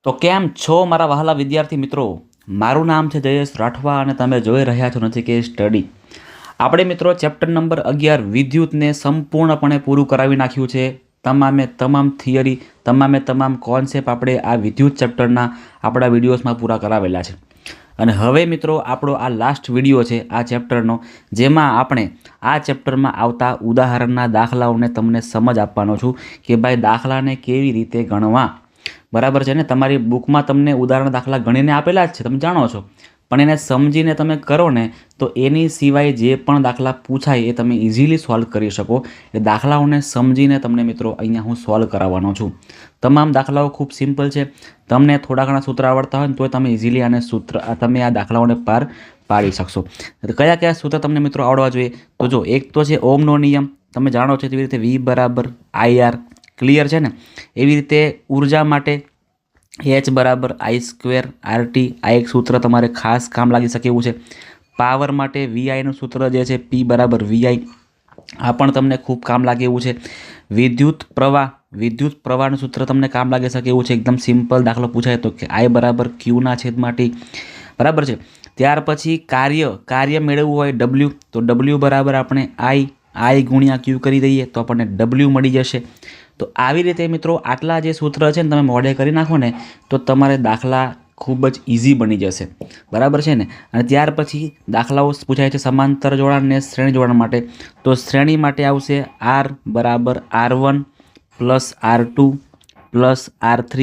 તો કેમ છો મારા વહાલા વિદ્યાર્થી મિત્રો? મારું નામ છે જયેશ રાઠવા અને તમે જોઈ રહ્યા છો નથી કે સ્ટડી. આપણે મિત્રો ચેપ્ટર નંબર 11 વિદ્યુતને સંપૂર્ણપણે પૂરું કરાવી નાખ્યું છે. તમામે તમામ થિયરી, તમામે તમામ કોન્સેપ્ટ આપણે આ વિદ્યુત ચેપ્ટરના આપણા વિડીયોઝમાં પૂરા કરાવેલા છે. અને હવે મિત્રો આપણો આ લાસ્ટ વિડીયો છે આ ચેપ્ટરનો, જેમાં આપણે આ ચેપ્ટરમાં આવતા ઉદાહરણના દાખલાઓને તમને સમજ આપવાનો છું કે ભાઈ દાખલાને કેવી રીતે ગણવા. બરાબર છે ને? તમારી બુકમાં તમને ઉદાહરણ દાખલા ગણીને આપેલા જ છે, તમે જાણો છો, પણ એને સમજીને તમે કરો ને તો એની સિવાય જે પણ દાખલા પૂછાય એ તમે ઇઝીલી સોલ્વ કરી શકો. એ દાખલાઓને સમજીને તમને મિત્રો અહીંયા હું સોલ્વ કરાવવાનો છું. તમામ દાખલાઓ ખૂબ સિમ્પલ છે. તમને થોડા ઘણા સૂત્ર આવડતા હોય ને તો તમે ઇઝીલી તમે આ દાખલાઓને પાર પાડી શકશો. કયા કયા સૂત્ર તમને મિત્રો આવડવા જોઈએ? તો જો, એક તો છે ઓમનો નિયમ, તમે જાણો છો તેવી રીતે V બરાબર IR, ક્લિયર છે ને? એવી રીતે ઉર્જા માટે H બરાબર I² RT, આ એક સૂત્ર તમારે ખાસ કામ લાગી શકે એવું છે. પાવર માટે VIનું સૂત્ર જે છે P બરાબર VI, આ પણ તમને ખૂબ કામ લાગે એવું છે. વિદ્યુત પ્રવાહનું સૂત્ર તમને કામ લાગી શકે એવું છે. એકદમ સિમ્પલ દાખલો પૂછાય તો કે I બરાબર Q/T, બરાબર છે. ત્યાર પછી કાર્ય મેળવવું હોય W, તો W બરાબર આપણે I ગુણ્યા Q કરી દઈએ તો આપણને W મળી જશે. તો આવી રીતે મિત્રો આટલા જે સૂત્ર છે ને તમે મોઢે કરી નાખો ને તો તમારે દાખલા ખૂબ જ ઇઝી બની જશે, બરાબર છે ને? અને ત્યાર પછી દાખલાઓ પૂછાય છે સમાંતર જોડાણ ને શ્રેણી જોડાણ માટે. તો શ્રેણી માટે આવશે R બરાબર R1 plus R2 plus R3,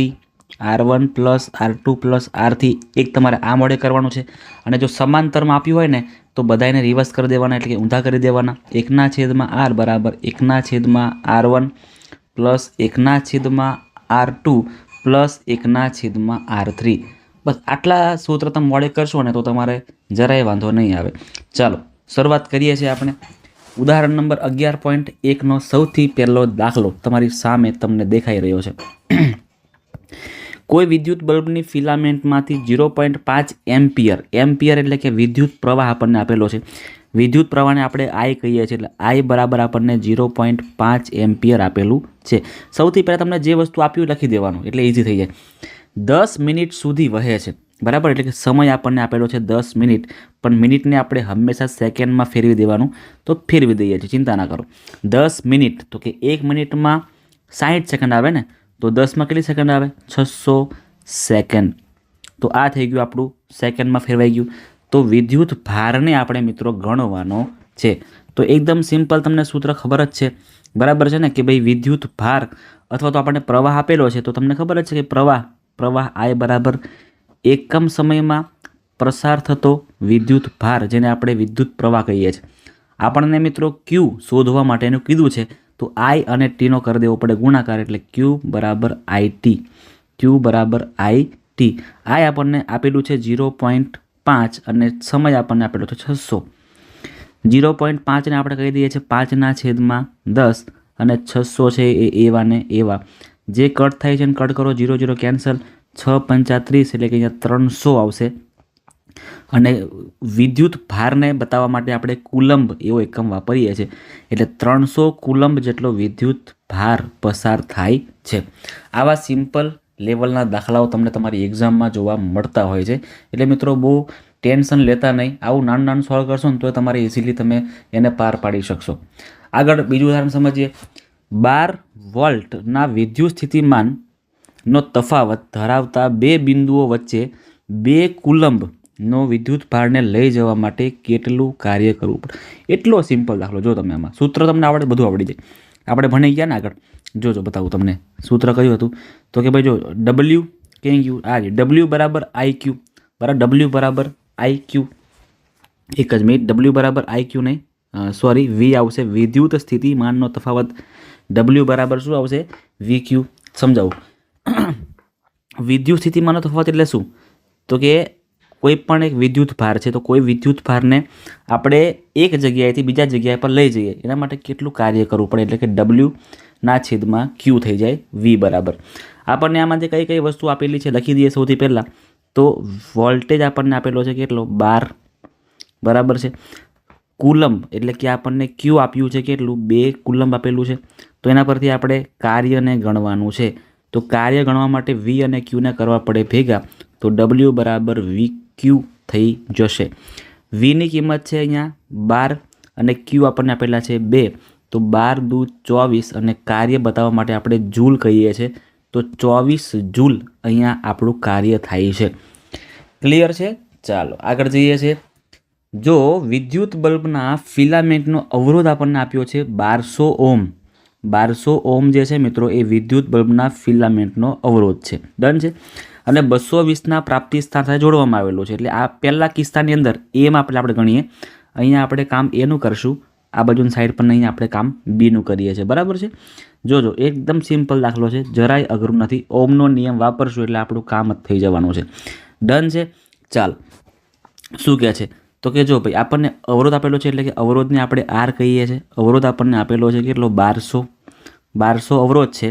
R1 plus R2 plus R3, એક તમારે આ મોડે કરવાનું છે. અને જો સમાંતરમાં આપ્યું હોય ને તો બધાને રિવર્સ કરી દેવાના, એટલે કે ઊંધા કરી દેવાના. 1/R બરાબર 1/R1 plus 1/R2 plus 1/R3. બસ આટલા સૂત્ર તમે મોડે કરશો ને તો તમારે જરાય વાંધો નહીં આવે. ચાલો શરૂઆત કરીએ છીએ આપણે. ઉદાહરણ નંબર 11.1નો સૌથી પહેલો દાખલો તમારી સામે તમને દેખાઈ રહ્યો છે. કોઈ વિદ્યુત બલ્બની ફિલામેન્ટમાંથી 0.5 એમ્પિયર એટલે કે વિદ્યુત પ્રવાહ આપણને આપેલો છે. વિદ્યુત પ્રવાહને આપણે I કહીએ છીએ, એટલે I બરાબર આપણને 0.5 એમ્પિયર આપેલું છે. સૌથી પહેલાં તમને જે વસ્તુ આપ્યું લખી દેવાનું, એટલે ઇઝી થઈ જાય. 10 મિનિટ સુધી વહે છે, બરાબર? એટલે કે સમય આપણને આપેલો છે 10 મિનિટ, પણ મિનિટને આપણે હંમેશા સેકન્ડમાં ફેરવી દેવાનું, તો ફેરવી દઈએ છીએ, ચિંતા ના કરો. 10 મિનિટ તો કે 1 મિનિટમાં 60 સેકન્ડ આવે ને, તો 10માં કેટલી સેકન્ડ આવે? 600 સેકન્ડ. તો આ થઈ ગયું આપણું સેકન્ડમાં ફેરવાઈ ગયું. તો વિદ્યુત ભારને આપણે મિત્રો ગણવાનો છે. તો એકદમ સિમ્પલ, તમને સૂત્ર ખબર જ છે, બરાબર છે ને? કે ભાઈ વિદ્યુત ભાર અથવા તો આપણને પ્રવાહ આપેલો છે તો તમને ખબર જ છે કે પ્રવાહ I બરાબર એકમ સમયમાં પ્રસાર થતો વિદ્યુત ભાર, જેને આપણે વિદ્યુત પ્રવાહ કહીએ છીએ. આપણને મિત્રો Q શોધવા માટેનું કીધું છે, તો I અને Tનો કરી દેવો પડે ગુણાકાર, એટલે Q બરાબર IT. Q બરાબર IT. I આપણને આપેલું છે 0.5 અને સમય આપણને આપેલો છે 600. 0.5ને આપણે કહી દઈએ છીએ 5/10 અને 600 છે એ એવા ને એવા. જે કટ થાય છે ને કટ કરો, 0 કેન્સલ, 6×5 = 30, એટલે કે અહીંયા 300 આવશે. અને વિદ્યુત ભારને બતાવવા માટે આપણે કુલંબ એવો એકમ વાપરીએ છીએ, એટલે 300 કુલંબ જેટલો વિદ્યુત ભાર પસાર થાય છે. આવા સિમ્પલ લેવલના દાખલાઓ તમને તમારી એક્ઝામમાં જોવા મળતા હોય છે. એટલે મિત્રો બહુ ટેન્શન લેતા નહીં, આવું નાનું સોલ્વ કરશો ને તો તમારે ઇઝીલી તમે એને પાર પાડી શકશો. આગળ બીજું ઉદાહરણ સમજીએ. 12 વોલ્ટના વિદ્યુત સ્થિતિમાનનો તફાવત ધરાવતા બે બિંદુઓ વચ્ચે 2 કુલંબનો વિદ્યુત ભારને લઈ જવા માટે કેટલું કાર્ય કરવું પડે? એટલો સિમ્પલ દાખલો. જો તમે આમાં સૂત્ર તમને આવડે, બધું આવડી જાય. આપણે ભણી ગયા ને આગળ, જોજો બતાવું તમને. સૂત્ર કયું હતું? તો કે ભાઈ જો W ક્યાં ગયું? આ W બરાબર IQ, બરાબર? W બરાબર IQ, એક જ મિનિટ, W બરાબર IQ નહીં, સોરી, V આવશે, વિદ્યુત સ્થિતિમાનનો તફાવત. W બરાબર શું આવશે? VQ. સમજાવું. વિદ્યુત સ્થિતિમાનનો તફાવત એટલે શું? તો કે કોઈ પણ એક વિદ્યુત ભાર છે, તો કોઈ વિદ્યુત ભારને આપણે એક જગ્યાએથી બીજા જગ્યાએ પર લઈ જઈએ, એના માટે કેટલું કાર્ય કરવું પડે, એટલે કે W/Q થઈ જાય V બરાબર. આપણને આમાંથી કઈ કઈ વસ્તુ આપેલી છે લખી દઈએ સૌથી પહેલાં. તો વોલ્ટેજ આપણને આપેલો છે કેટલો? 12, બરાબર છે. કુલંબ એટલે કે આપણને Q આપ્યું છે કેટલું? 2 કુલંબ આપેલું છે. તો એના પરથી આપણે કાર્યને ગણવાનું છે. તો કાર્ય ગણવા માટે વી અને ક્યુને કરવા પડે ભેગા, તો ડબલ્યુ બરાબર વી ક્યુ થઈ જશે. વીની કિંમત છે અહીંયા 12 અને ક્યુ આપણને આપેલા છે 2, તો 12 દુ 24 અને કાર્ય બતાવવા માટે આપણે જૂલ કહીએ છીએ, તો 24 જૂલ અહીંયા આપણું કાર્ય થાય છે. ક્લિયર છે? ચાલો આગળ જઈએ છીએ. જો વિદ્યુત બલ્બના ફિલામેન્ટનો અવરોધ આપણને આપ્યો છે 1200 ઓહ્મ. 1200 ઓહ્મ જે છે મિત્રો એ વિદ્યુત બલ્બના ફિલામેન્ટનો અવરોધ છે. ડન છે. અને 220ના પ્રાપ્તિ સ્થાન સાથે જોડવામાં આવેલું છે. એટલે આ પહેલા કિસ્સાની અંદર એમાં આપણે ગણીએ, અહીંયા આપણે કામ એનું કરશું, આ બાજુની સાઈડ પર અહીંયા આપણે કામ બીનું કરીએ છીએ. બરાબર છે? જોજો એકદમ સિમ્પલ દાખલો છે, જરાય અઘરું નથી. ઓહ્મનો નિયમ વાપરશું એટલે આપણું કામ જ થઈ જવાનું છે. ડન છે. ચાલ શું કહે છે, તો કે જો ભાઈ આપણને અવરોધ આપેલો છે, એટલે કે અવરોધને આપણે આર કહીએ છીએ. અવરોધ આપણને આપેલો છે કેટલો? 1200 અવરોધ છે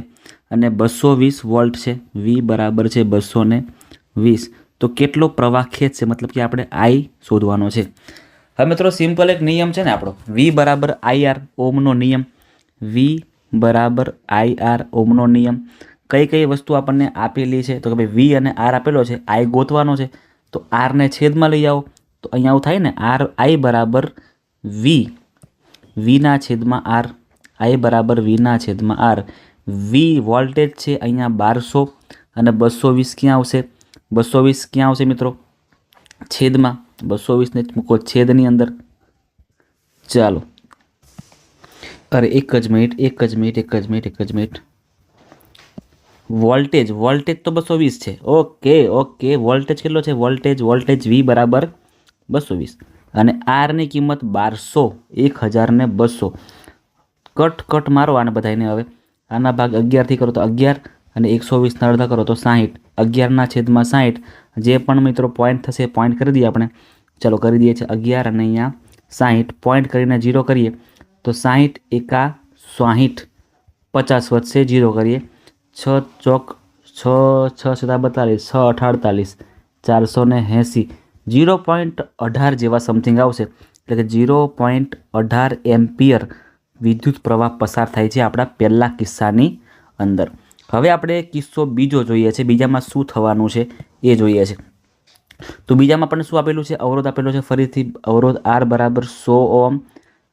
અને 220 વોલ્ટ છે. વી બરાબર છે 220. તો કેટલો પ્રવાહ ખેંચશે, મતલબ કે આપણે આઈ શોધવાનો છે. હવે મિત્રો સિમ્પલ એક નિયમ છે ને આપણો, વી બરાબર આઈ આર, ઓહ્મનો નિયમ. વી બરાબર આઈ આર, ઓહ્મનો નિયમ. કઈ કઈ વસ્તુ આપણને આપેલી છે, તો કે ભાઈ વી અને આર આપેલો છે, આઈ ગોતવાનો છે. તો આરને છેદમાં લઈ આવો, તો અહીંયા આવું થાય ને, આર આઈ બરાબર વીના છેદમાં આર. આઈ બરાબર વીના છેદમાં આર. વી વોલ્ટેજ છે અહીંયા 1200 અને 220 ક્યાં આવશે? 220 ક્યાં આવશે મિત્રો? છેદમાં. 220ને મૂકો છેદની અંદર. ચાલો, અરે એક જ મિનિટ. વોલ્ટેજ તો 220 છે. ઓકે વોલ્ટેજ કેટલો છે? વોલ્ટેજ વી બરાબર 220 અને આરની કિંમત 1200, 1200. કટ મારો આને બધાને. હવે આના ભાગ 11થી કરો તો 11 અને 120 અડધા કરો તો 60. 11ના છેદમાં 60. જે પણ મિત્રો પોઈન્ટ થશે પોઈન્ટ કરી દઈએ આપણે. ચાલો કરી દઈએ છીએ 11 અને અહીંયા 60. પોઈન્ટ કરીને 0 કરીએ તો 60 એકા 60, 50 વધશે, 0 કરીએ. 6 ચોક 6, 6 7 42, 6 48, 480. 0.18 જેવા સમથિંગ આવશે. એટલે કે 0.18 એમ્પિયર વિદ્યુત પ્રવાહ પસાર થાય છે આપણા પહેલા કિસ્સાની અંદર. હવે આપણે કિસ્સો બીજો જોઈએ છે. બીજામાં શું થવાનું છે એ જોઈએ છે. તો બીજામાં આપણને શું આપેલું છે? અવરોધ આપેલો છે ફરીથી. અવરોધ આર બરાબર 100 ઓહ્મ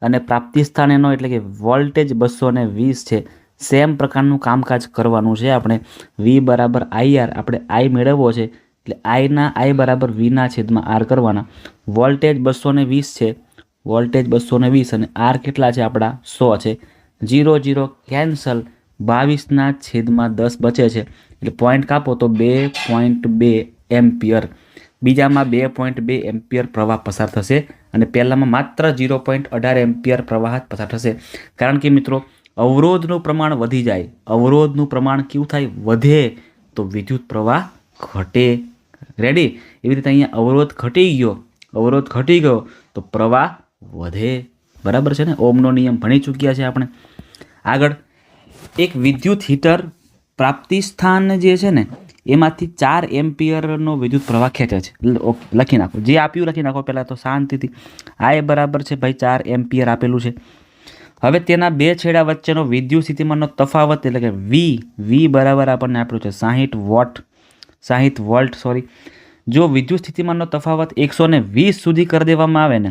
અને પ્રાપ્તિ સ્થાન એનો એટલે કે વોલ્ટેજ 220 છે. સેમ પ્રકારનું કામકાજ કરવાનું છે આપણે. વી બરાબર આઈ આર, આપણે આઈ મેળવવો છે એટલે આઈ બરાબર વીના છેદમાં આર કરવાના. વોલ્ટેજ 220 છે, વોલ્ટેજ 220 અને આર કેટલા છે આપણા? 100 છે. 0 કેન્સલ. 22ના છેદમાં 10 બચે છે એટલે પોઈન્ટ કાપો તો 2.2 એમ્પિયર. બીજામાં 2.2 એમ્પિયર પ્રવાહ પસાર થશે અને પહેલામાં માત્ર 0.18 એમ્પિયર પ્રવાહ જ પસાર થશે. કારણ કે મિત્રો અવરોધનું પ્રમાણ વધી જાય, અવરોધનું પ્રમાણ કેવું થાય? વધે તો વિદ્યુત પ્રવાહ ઘટે. રેડી? એવી રીતે અહીંયા અવરોધ ઘટી ગયો તો પ્રવાહ વધે. બરાબર છે ને? ઓહ્મનો નિયમ ભણી ચૂક્યા છે આપણે. આગળ એક વિદ્યુત હીટર પ્રાપ્તિ સ્થાન જે છે ને એમાંથી 4 એમ્પિયરનો વિદ્યુત પ્રવાહ ખેંચે છે. લખી નાખો, જે આપ્યું લખી નાખો પહેલાં તો શાંતિથી. આઈ બરાબર છે ભાઈ 4 એમ્પિયર આપેલું છે. હવે તેના બે છેડા વચ્ચેનો વિદ્યુત સ્થિતિમાનનો તફાવત એટલે કે વી બરાબર આપણને આપ્યું છે 60 વોલ્ટ. જો વિદ્યુત સ્થિતિમાનનો તફાવત 120 સુધી કરી દેવામાં આવે ને,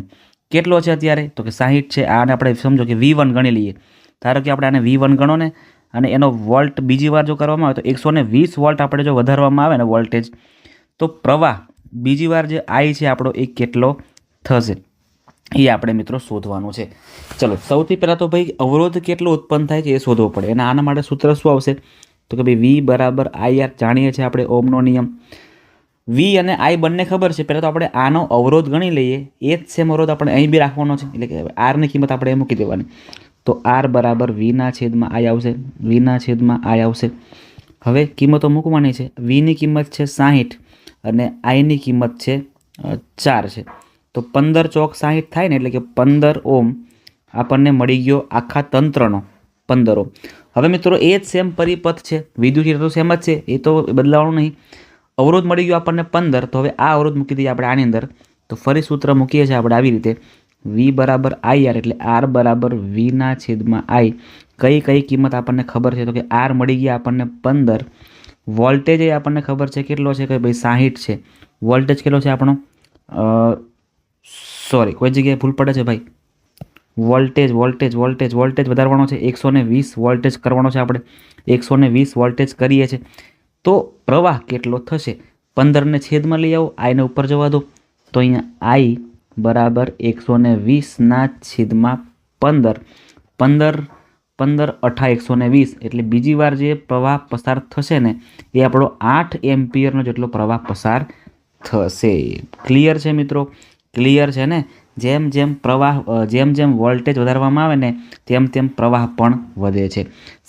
કેટલો છે અત્યારે? તો કે 60 છે. આને આપણે સમજો કે V1 ગણી લઈએ. ધારો કે આપણે આને V1 ગણો ને અને એનો વોલ્ટ બીજી વાર જો કરવામાં આવે તો 120 વોલ્ટ આપણે જો વધારવામાં આવે ને વોલ્ટેજ, તો પ્રવાહ બીજી વાર જે આઈ છે આપણો એ કેટલો થશે એ આપણે મિત્રો શોધવાનું છે. ચલો સૌથી પહેલાં તો ભાઈ અવરોધ કેટલો ઉત્પન્ન થાય છે એ શોધવો પડે. અને આના માટે સૂત્ર શું આવશે? તો કે ભાઈ વી બરાબર આઈ આર જાણીએ છીએ આપણે, ઓહ્મનો નિયમ. વી અને આઈ બંને ખબર છે. પહેલાં તો આપણે આનો અવરોધ ગણી લઈએ. એ જ સેમ અવરોધ આપણે અહીં બી રાખવાનો છે. એટલે કે આરની કિંમત આપણે મૂકી દેવાની. તો આર બરાબર વીના છેદમાં આઈ આવશે. હવે કિંમતો મૂકવાની છે. વીની કિંમત છે 60 અને આઈની કિંમત છે 4 છે. તો 15 ચોક 60 થાય ને, એટલે કે 15 ઓહ્મ આપણને મળી ગયો આખા તંત્રનો 15 ઓહ્મ. હવે મિત્રો એ જ સેમ પરિપથ છે, વિદ્યુત તો સેમ જ છે, એ તો બદલાવાનું નહીં. અવરોધ મળી ગયો આપણને 15. તો હવે આ અવરોધ મૂકી દઈએ આપણે આની અંદર. તો ફરી સૂત્ર મૂકીએ છીએ આપણે આવી રીતે વી બરાબર આઈ આર એટલે આર બરાબર વીના છેદમાં આઈ. કઈ કઈ કિંમત આપણને ખબર છે? તો કે આર મળી ગયા આપણને 15. વોલ્ટેજ એ આપણને ખબર છે કેટલો છે કે ભાઈ 60 છે. વોલ્ટેજ કેટલો છે આપણો? સોરી, કોઈ જગ્યાએ ભૂલ પડે છે ભાઈ. વોલ્ટેજ વોલ્ટેજ વોલ્ટેજ વોલ્ટેજ વધારવાનો છે, 120 વોલ્ટેજ કરવાનો છે આપણે. 120 વોલ્ટેજ કરીએ છીએ તો પ્રવાહ કેટલો થશે? 15ને છેદમાં લઈ આવો, આઈને ઉપર જવા દો. તો અહીંયા આઈ બરાબર 120ના છેદમાં 15. 15 15 8 120 એટલે બીજી વાર જે પ્રવાહ પસાર થશે ને એ આપણો 8 એમ્પિયરનો જેટલો પ્રવાહ પસાર થશે. ક્લિયર છે મિત્રો? ક્લિયર છે ને? જેમ જેમ પ્રવાહ જેમ જેમ વોલ્ટેજ વધારવામાં આવે ને તેમ તેમ પ્રવાહ પણ વધે છે.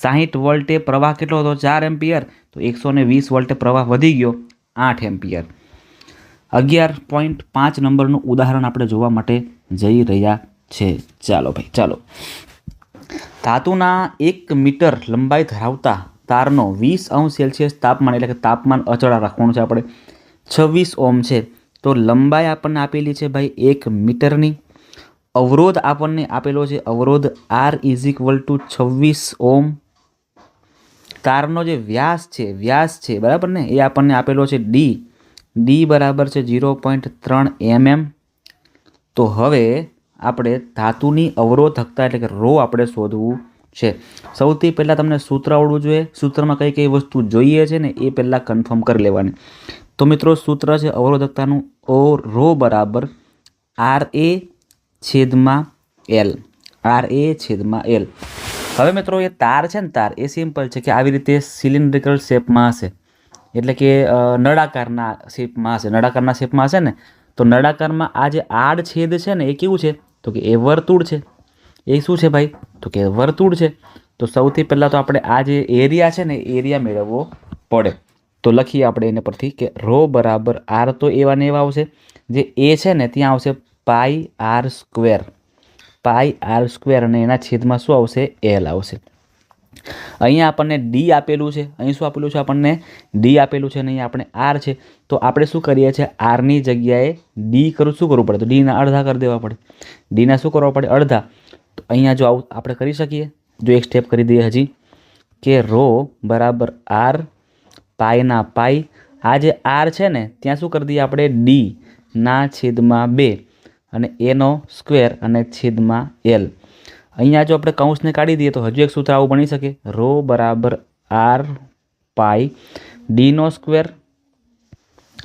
60 વોલ્ટે પ્રવાહ કેટલો હતો? 4 એમ્પિયર. તો 120 વોલ્ટે પ્રવાહ વધી ગયો 8 એમ્પિયર. 11.5 નંબરનું ઉદાહરણ આપણે જોવા માટે જઈ રહ્યા છે. ચાલો ભાઈ ચાલો. ધાતુના 1 મીટર લંબાઈ ધરાવતા તારનો 20°C તાપમાન એટલે કે તાપમાન અચળ રાખવાનું છે આપણે 26 ઓહ્મ છે. તો લંબાઈ આપણને આપેલી છે ભાઈ 1 મીટરની. અવરોધ આપણને આપેલો છે અવરોધ R = 26 ઓહ્મ. તારનો જે વ્યાસ છે બરાબર ને એ આપણને આપેલો છે ડી બરાબર છે 0.3 mm. તો હવે આપણે ધાતુની અવરોધકતા એટલે કે રો આપણે શોધવું છે. સૌથી પહેલાં તમને સૂત્ર આવડવું જોઈએ. સૂત્રમાં કઈ કઈ વસ્તુ જોઈએ છે ને એ પહેલાં કન્ફર્મ કરી લેવાની. તો મિત્રો સૂત્ર છે અવરોધકતાનું રો બરાબર RA/L. RA/L. હવે મિત્રો એ તાર છે ને તાર એ સિમ્પલ છે કે આવી રીતે સિલિન્ડ્રિકલ શેપમાં હશે એટલે કે નળાકારના શેપમાં હશે ને. તો નળાકારમાં આ જે આડ છેદ છે ને એ કેવું છે? તો કે એ વર્તુળ છે. એ શું છે ભાઈ? તો કે વર્તુળ છે. તો સૌથી પહેલાં તો આપણે આ જે એરિયા છે ને એરિયા મેળવવો પડે. તો લખીએ આપણે એને પરથી કે રો બરાબર આર તો એવા ને એવા આવશે. જે એ છે ને ત્યાં આવશે πr². πr² અને એના છેદમાં શું આવશે? એલ આવશે. અહીંયા આપણને ડી આપેલું છે. અહીં શું આપેલું છે? આપણને ડી આપેલું છે અને અહીંયા આપણે આર છે. તો આપણે શું કરીએ છીએ? આરની જગ્યાએ ડી શું કરવું પડે? તો ડીના અડધા કરી દેવા પડે. ડીના શું કરવા પડે? અડધા. તો અહીંયા જો આવું આપણે કરી શકીએ. જો એક સ્ટેપ કરી દઈએ હજી કે રો બરાબર આર પાઈના પાઈ. આ જે આર છે ને ત્યાં શું કરી દઈએ આપણે? ડી/2 અને એનો સ્ક્વેર અને છેદમાં એલ. અહીંયા જો આપણે કૌંસને કાઢી દઈએ તો હજુ એક સૂત્ર આવું બની શકે રો બરાબર આર પાઈ ડીનો સ્ક્વેર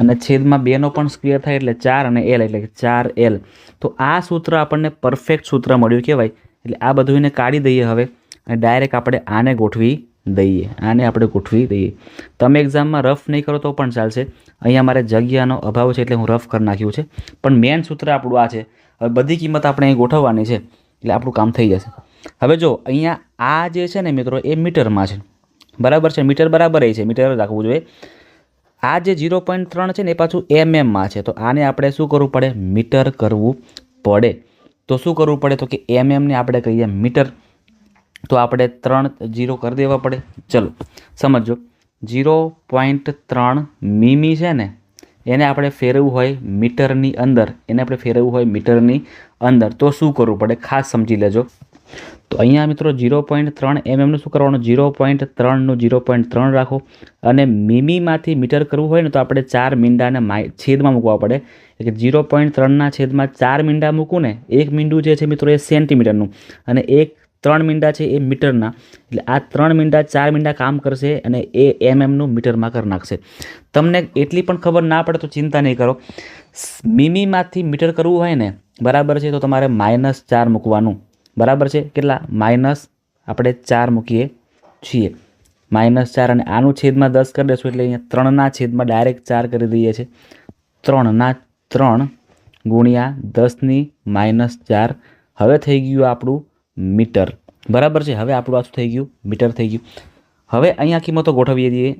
અને છેદમાં 2નો પણ સ્ક્વેર થાય એટલે 4 અને એલ એટલે 4L. તો આ સૂત્ર આપણને પરફેક્ટ સૂત્ર મળ્યું કહેવાય. એટલે આ બધું એને કાઢી દઈએ હવે અને ડાયરેક્ટ આપણે આને ગોઠવી દઈએ. તમે એક્ઝામમાં રફ નહીં કરો તો પણ ચાલશે. અહીંયા મારે જગ્યાનો અભાવ છે એટલે હું રફ કરી નાખ્યું છે. પણ મેન સૂત્ર આપણું આ છે. હવે બધી કિંમત આપણે અહીં ગોઠવવાની છે એટલે આપણું કામ થઈ જશે. હવે જો અહીંયા આ જે છે ને મિત્રો એ મીટરમાં છે બરાબર છે. મીટર બરાબર એ છે, મીટર રાખવું જોઈએ. આ જે 0.3 છે ને એ પાછું mmમાં છે. તો આને આપણે શું કરવું પડે? મીટર કરવું પડે. તો શું કરવું પડે? તો કે mmને આપણે કહીએ મીટર. તો આપણે 3 0 કરી દેવા પડે. ચલો સમજો 0.3 મીમી છે ને એને આપણે ફેરવવું હોય મીટરની અંદર. તો શું કરવું પડે? ખાસ સમજી લેજો. તો અહીંયા મિત્રો 0.3 mmનું શું કરવાનું? 0.3નું 0.3 રાખો અને મીમીમાંથી મીટર કરવું હોય ને તો આપણે 4 મીંડાને છેદમાં મૂકવા પડે. એટલે કે 0.3ના છેદમાં 4 મીંડા મૂકું ને 1 મીંડું જે છે મિત્રો એ સેન્ટીમીટરનું અને 3 મીંડા છે એ મીટરના. એટલે આ 3 મીંડા 4 મીંડા કામ કરશે અને એ mmનું મીટરમાં કરી નાખશે. તમને એટલી પણ ખબર ના પડે તો ચિંતા નહીં કરો. મીમીમાંથી મીટર કરવું હોય ને બરાબર છે તો તમારે -4 મૂકવાનું. બરાબર છે? કેટલા? આપણે 4 મૂકીએ છીએ. -4 અને આનું છેદમાં 10 કરી દઈશું એટલે અહીંયા 3ના છેદમાં ડાયરેક્ટ 4 કરી દઈએ છીએ. 3/3 ગુણ્યા 10⁻4. હવે થઈ ગયું આપણું મીટર. બરાબર છે? હવે આપણું આ શું થઈ ગયું? મીટર થઈ ગયું. હવે અહીંયા કિંમતો ગોઠવીએ દઈએ.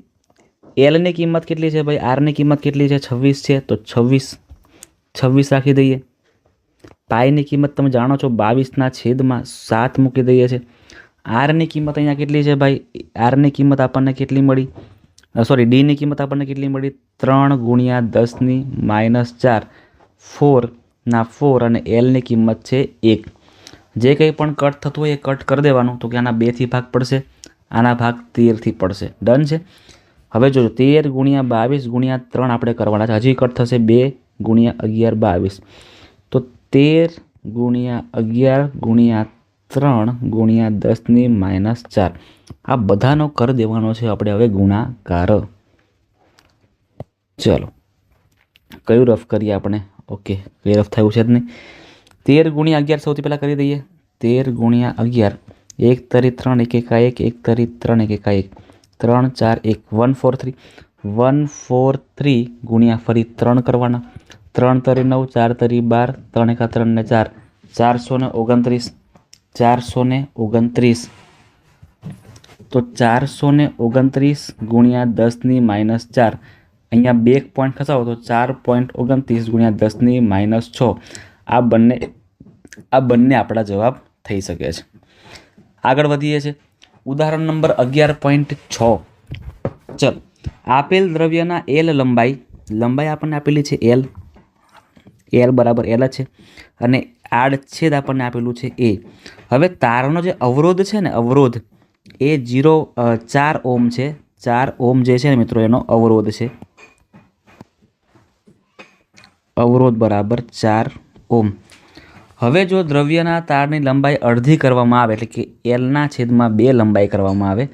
એલની કિંમત કેટલી છે ભાઈ? આરની કિંમત કેટલી છે? 26 છે. તો 26 રાખી દઈએ. પાઈની કિંમત તમે જાણો છો 22/7 મૂકી દઈએ છીએ. આરની કિંમત અહીંયા કેટલી છે ભાઈ? આરની કિંમત આપણને કેટલી મળી? ડીની કિંમત આપણને કેટલી મળી? 3 × 10⁻4 4 ના 4 અને એલની કિંમત છે 1. જે કંઈ પણ કટ થતું હોય એ કટ કરી દેવાનું. તો કે આના 2થી ભાગ પડશે, આના ભાગ 13થી પડશે. ડન છે. હવે જોજો 13 ગુણ્યા 22 ગુણ્યા 3 આપણે કરવાના છે. હજી કટ થશે 2 ગુણ્યા 11 22. તો 13 ગુણ્યા 11 ગુણ્યા 3 ગુણ્યા 10⁻4. આ બધાનો કરી દેવાનો છે આપણે હવે ગુણાકાર. ચલો કયું રફ કરીએ આપણે? ઓકે, કઈ રફ થયું છે જ નહીં. 13 ગુણ્યા 11 સૌથી પહેલાં કરી દઈએ. 13 ગુણ્યા 11, 1 તરી 3 1 એકા 1, 1 તરી 3 1 એકા 1, 3 4 1 143. 143 ગુણ્યા ફરી 3 કરવાના. 3 તરી 9, 4 તરી 12, 3 એકા 3 ને 4, 429. 429. તો 429 ગુણ્યા 10⁻4. અહીંયા 2 પોઈન્ટ ખસાવો તો 4.29 ગુણ્યા 10⁻6. આ બંને આપણા જવાબ થઈ શકે છે. આગળ વધીએ છીએ. ઉદાહરણ નંબર 11.6. ચલો, આપેલ દ્રવ્યના એલ લંબાઈ આપણને આપેલી છે એલ બરાબર એલ છે, અને આડછેદ આપણને આપેલું છે એ. હવે તારનો જે અવરોધ છે ને, અવરોધ એ 4 ઓમ છે. 4 ઓમ જે છે ને મિત્રો, એનો અવરોધ છે. અવરોધ બરાબર 4 ઓમ. હવે જો દ્રવ્યના તારની લંબાઈ અડધી કરવામાં આવે, એટલે કે એલના છેદમાં 2 લંબાઈ કરવામાં આવે,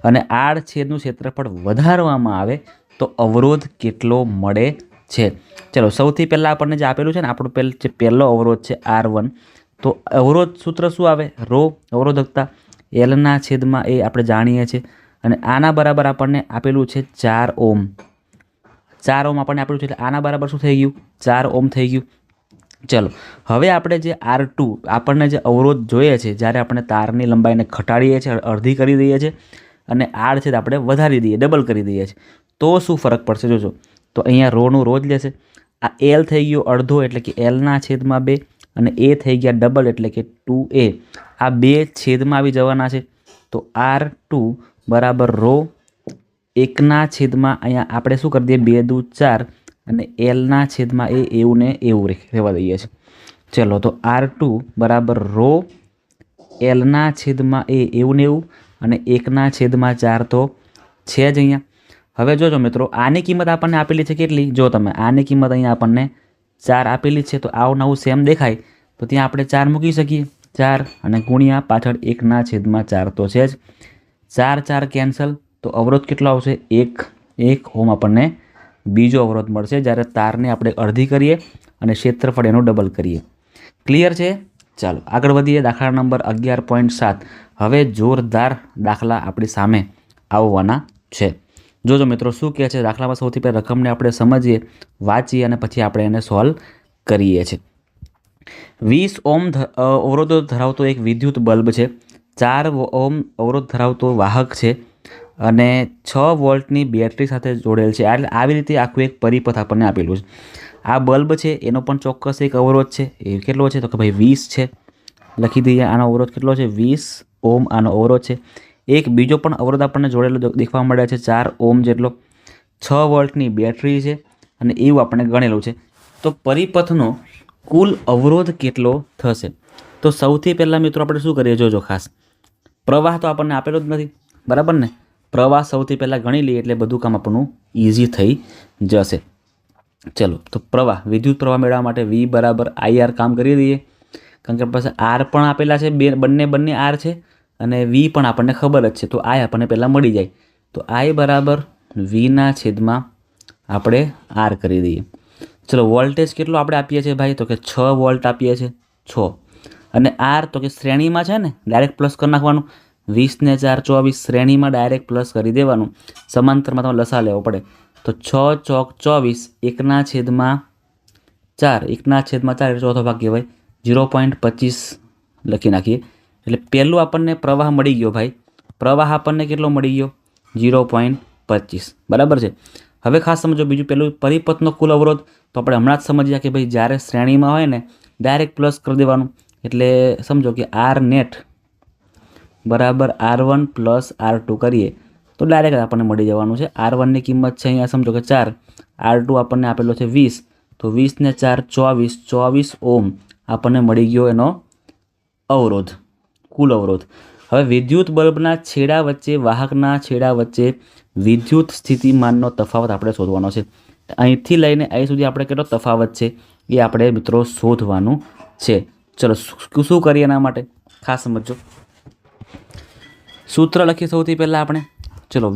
અને આડછેદનું ક્ષેત્રફળ વધારવામાં આવે, તો અવરોધ કેટલો મળે છે? ચલો, સૌથી પહેલાં આપણને જે આપેલું છે ને, આપણો પહેલો અવરોધ છે R1. તો અવરોધ સૂત્ર શું આવે? રો અવરોધકતા એલના છેદમાં એ આપણે જાણીએ છીએ. અને આના બરાબર આપણને આપેલું છે 4 ઓમ. 4 ઓમ આપણને આપેલું છે, એટલે આના બરાબર શું થઈ ગયું? 4 ઓમ થઈ ગયું. ચલો, હવે આપણે જે R2 આપણને જે અવરોધ જોઈએ છે, જ્યારે આપણે તારની લંબાઈને ઘટાડીએ છીએ, અડધી કરી દઈએ છીએ, અને આડછેદ આપણે વધારી દઈએ, ડબલ કરી દઈએ છીએ, તો શું ફરક પડશે જોજો. તો અહીંયા રોનું રો જ લેશે. આ એલ થઈ ગયો અડધો, એટલે કે એલના છેદમાં 2, અને એ થઈ ગયા ડબલ, એટલે કે 2a. આ 2 છેદમાં આવી જવાના છે. તો R2 બરાબર રો 1ના છેદમાં અહીંયા આપણે શું કરી દઈએ? 2 દુ 4, અને એલના છેદમાં એ એવું ને એવું રહેવા દઈએ છીએ. ચલો, તો R2 બરાબર રો એલના છેદમાં એ એવું ને એવું, અને 1ના છેદમાં 4 તો છે જ અહીંયા. હવે જોજો મિત્રો, આની કિંમત આપણને આપેલી છે કેટલી? જો તમે આની કિંમત અહીંયા આપણને 4 આપેલી છે, તો આવું નવું સેમ દેખાય તો ત્યાં આપણે 4 મૂકી શકીએ. 4 અને ગુણ્યા પાછળ 1ના છેદમાં 4 તો છે જ. 4 4 કેન્સલ, તો અવરોધ કેટલો આવશે? 1 ઓમ આપણને બીજો અવરોધ મળશે, જ્યારે તારને આપણે અડધી કરીએ અને ક્ષેત્રફળ એનું ડબલ કરીએ. ક્લિયર છે? ચાલો આગળ વધીએ. દાખલા નંબર 11.7. હવે જોરદાર દાખલા આપણી સામે આવવાના છે. જોજો મિત્રો શું કહે છે દાખલામાં. સૌથી પહેલાં રકમને આપણે સમજીએ, વાંચીએ, અને પછી આપણે એને સોલ્વ કરીએ છીએ. 20 ઓમ અવરોધો ધરાવતો એક વિદ્યુત બલ્બ છે. 4 ઓમ અવરોધ ધરાવતો વાહક છે, અને 6 વોલ્ટની બેટરી સાથે જોડેલ છે. એટલે આવી રીતે આખું એક પરિપથ આપણને આપેલું છે. આ બલ્બ છે એનો પણ ચોક્કસ એક અવરોધ છે. એ કેટલો છે? તો કે ભાઈ 20 છે. લખી દઈએ. આનો અવરોધ કેટલો છે? 20 ઓમ આનો અવરોધ છે. એક બીજો પણ અવરોધ આપણને જોડેલો દેખવા મળે છે 4 ઓમ જેટલો. 6 વોલ્ટની બેટરી છે, અને એવું આપણે ગણેલું છે. તો પરિપથનો કુલ અવરોધ કેટલો થશે? તો સૌથી પહેલાં મિત્રો આપણે શું કરીએ? જોજો ખાસ, પ્રવાહ તો આપણને આપેલો જ નથી, બરાબર ને? પ્રવાહ સૌથી પહેલાં ગણી લઈએ એટલે બધું કામ આપણું ઇઝી થઈ જશે. ચલો, તો પ્રવાહ, વિદ્યુત પ્રવાહ મેળવવા માટે V બરાબર IR કામ કરી દઈએ, કારણ કે પાસે R પણ આપેલા છે, બંને R છે, અને V પણ આપણને ખબર જ છે. તો I આપણને પહેલાં મળી જાય. તો I બરાબર Vના છેદમાં આપણે R કરી દઈએ. ચલો, વોલ્ટેજ કેટલો આપણે આપીએ છીએ ભાઈ? તો કે 6 વોલ્ટ આપીએ છીએ. 6 અને R તો કે શ્રેણીમાં છે ને, ડાયરેક્ટ પ્લસ કરી નાખવાનું. 20 ને 4 24, શ્રેણીમાં ડાયરેક્ટ પ્લસ કરી દેવાનું. સમાંતરમાં તમારે લસા લેવો પડે. તો 6 ચોક 24, 1ના છેદમાં 4, 1ના છેદમાં 4 એટલે ચોથો ભાગ કહેવાય. 0.25 લખી નાખીએ. એટલે પહેલું આપણને પ્રવાહ મળી ગયો ભાઈ. પ્રવાહ આપણને કેટલો મળી ગયો? 0.25, બરાબર છે. હવે ખાસ સમજો, બીજું પેલું પરિપથનો કુલ અવરોધ તો આપણે હમણાં જ સમજ્યા કે ભાઈ જ્યારે શ્રેણીમાં હોય ને ડાયરેક્ટ પ્લસ કરી દેવાનું. એટલે સમજો કે R નેટ બરાબર R1 પ્લસ R2 કરીએ તો ડાયરેક્ટ આપણને મળી જવાનું છે. R1ની કિંમત છે અહીંયા સમજો કે 4, R2 આપણને આપેલો છે 20, તો 20 ને 4 24 ઓમ આપણને મળી ગયો એનો અવરોધ, કુલ અવરોધ. હવે વિદ્યુત બલ્બના છેડા વચ્ચે, વાહકના છેડા વચ્ચે વિદ્યુત સ્થિતિમાનનો તફાવત આપણે શોધવાનો છે. અહીંથી લઈને અહીં સુધી આપણે કેટલો તફાવત છે એ આપણે મિત્રો શોધવાનું છે. ચલો શું કરીએ એના માટે ખાસ સમજો. સૂત્ર લખીએ સૌથી પહેલાં આપણે. ચલો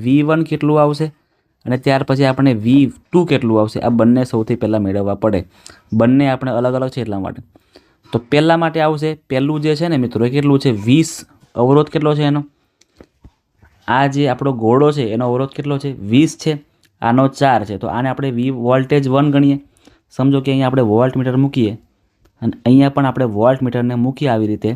V1 કેટલું આવશે અને ત્યાર પછી આપણે V2 કેટલું આવશે, આ બંને સૌથી પહેલાં મેળવવા પડે. બંને આપણે અલગ અલગ છે એટલા માટે. તો પહેલાં માટે આવશે, પહેલું જે છે ને મિત્રો એ કેટલું છે 20, અવરોધ કેટલો છે એનો, આ જે આપણો ગોળો છે એનો અવરોધ કેટલો છે 20 છે, આનો 4 છે. તો આને આપણે વોલ્ટેજ 1 ગણીએ. સમજો કે અહીંયા આપણે વોલ્ટમીટર મૂકીએ અને અહીંયા પણ આપણે વોલ્ટમીટરને મૂકીએ આવી રીતે,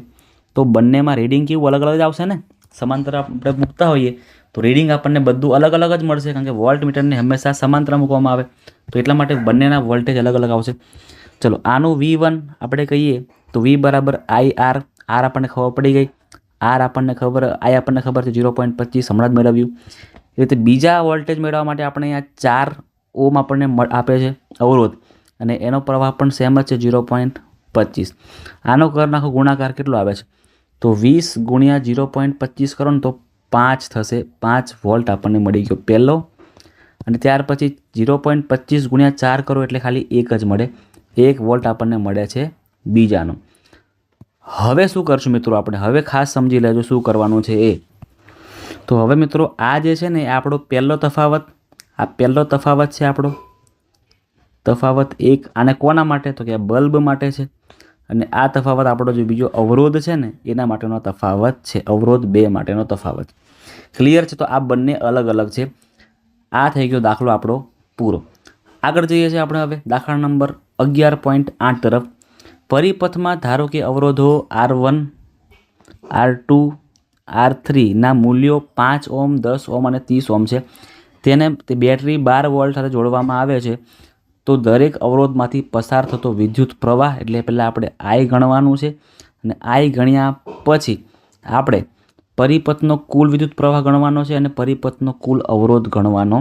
તો બંનેમાં રીડિંગ કેવું અલગ અલગ જ આવશે ને. સમાંતર આપણે મૂકતા હોઈએ તો રીડિંગ આપણને બધું અલગ અલગ જ મળશે, કારણ કે વોલ્ટમીટરને હંમેશા સમાંતર મૂકવામાં આવે, તો એટલા માટે બંનેના વોલ્ટેજ અલગ અલગ આવશે. ચલો આનું V1 આપણે કહીએ તો V બરાબર IR, આર આપણને ખબર પડી ગઈ, આર આપણને ખબર, I આપણને ખબર છે 0.25 હમણાં જ મેળવ્યું. એ રીતે બીજા વોલ્ટેજ મેળવવા માટે આપણે અહીંયા 4 ઓમ આપણને આપે છે અવરોધ અને એનો પ્રવાહ પણ સેમ જ છે 0.25. આનો કર નાખો ગુણાકાર કેટલો આવે છે તો 20 ગુણ્યા 0.25 કરો ને તો 5 થશે. 5 વોલ્ટ આપણને મળી ગયો પહેલો, અને ત્યાર પછી 0.25 ગુણ્યા 4 કરો એટલે ખાલી 1 જ મળે, 1 વોલ્ટ આપણને મળે છે બીજાનો. હવે શું કરશું મિત્રો આપણે, હવે ખાસ સમજી લેજો શું કરવાનું છે એ. તો હવે મિત્રો આ જે છે ને એ આપણો પહેલો તફાવત, આ પહેલો તફાવત છે આપણો તફાવત 1. આને કોના માટે, તો કે બલ્બ માટે છે. અને આ તફાવત આપણો જે બીજો અવરોધ છે ને એના માટેનો તફાવત છે, અવરોધ 2 માટેનો તફાવત. ક્લિયર છે? તો આ બંને અલગ અલગ છે. આ થઈ ગયો દાખલો આપણો પૂરો. આગળ જઈએ છીએ આપણે હવે દાખલા નંબર 11.8 તરફ. પરિપથમાં ધારો કે અવરોધો R1, R2, R3 ના મૂલ્યો 5 ઓમ, 10 ઓમ અને 30 ઓમ છે. તેને બેટરી 12 વોલ્ટ સાથે જોડવામાં આવે છે. તો દરેક અવરોધમાંથી પસાર થતો વિદ્યુત પ્રવાહ, એટલે પહેલાં આપણે I ગણવાનું છે, અને I ગણ્યા પછી આપણે પરિપથનો કુલ વિદ્યુત પ્રવાહ ગણવાનો છે અને પરિપથનો કુલ અવરોધ ગણવાનો